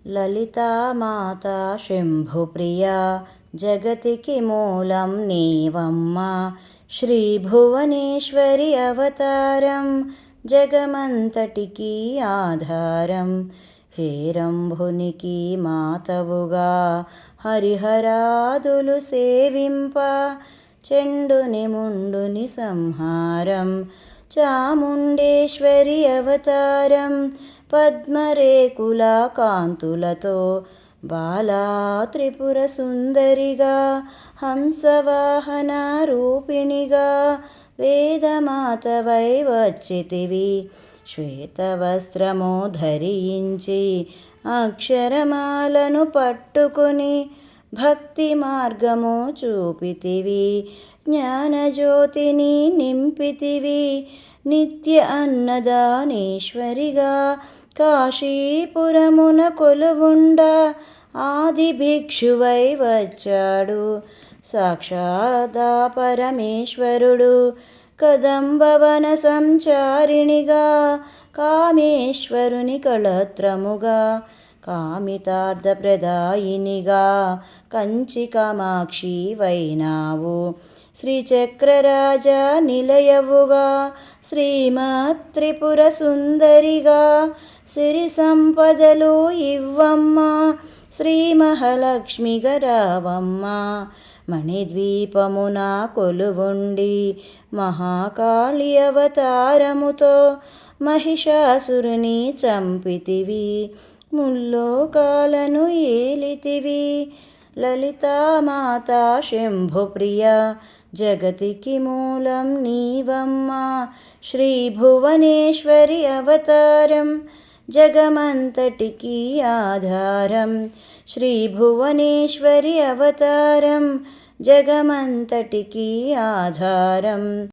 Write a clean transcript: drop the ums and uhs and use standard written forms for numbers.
లలితామాతా శంభుప్రియా జగతికి మూలం నీవమ్మా. శ్రీభువనేశ్వరి అవతారం జగమంతటికి ఆధారం. హేరంభునికి మాతవుగా హరిహరాదులు సేవింప చెండుని ముండుని సంహారం. చాముండేశ్వరి అవతారం పద్మరేకుల కాంతులతో బాలా త్రిపుర సుందరిగా హంసవాహన రూపిణిగా వేదమాతవై వచ్చితివి. శ్వేతవస్త్రము ధరించి అక్షరమాలను పట్టుకొని భక్తి మార్గము చూపితివి. జ్ఞానజ్యోతిని నింపితివి. నిత్య అన్నదానేశ్వరిగా కాశీపురమున కొలువుండ ఆది భిక్షువై వచ్చాడు సాక్షాదా పరమేశ్వరుడు. కదంబవన సంచారిణిగా కామేశ్వరుని కళత్రముగా కామితార్థప్రదాయినిగా కంచి కామాక్షి వైనావు. శ్రీచక్రరాజ నిలయవుగా శ్రీమత్ త్రిపుర సుందరిగా సిరి సంపదలు ఇవ్వమ్మా. శ్రీ మహాలక్ష్మిగా రావమ్మా. మణిద్వీపమున కొలువుండి మహాకాళి అవతారముతో మహిషాసురుని చంపితివి. ముల్లోకాలను ఏలితివి. లలితామాతా శంభుప్రియా జగతికి మూలం నీవమ్మా. శ్రీభువనేశ్వరి అవతారం జగమంతటికి ఆధారం. శ్రీభువనేశ్వరి అవతారం జగమంతటికి ఆధారం.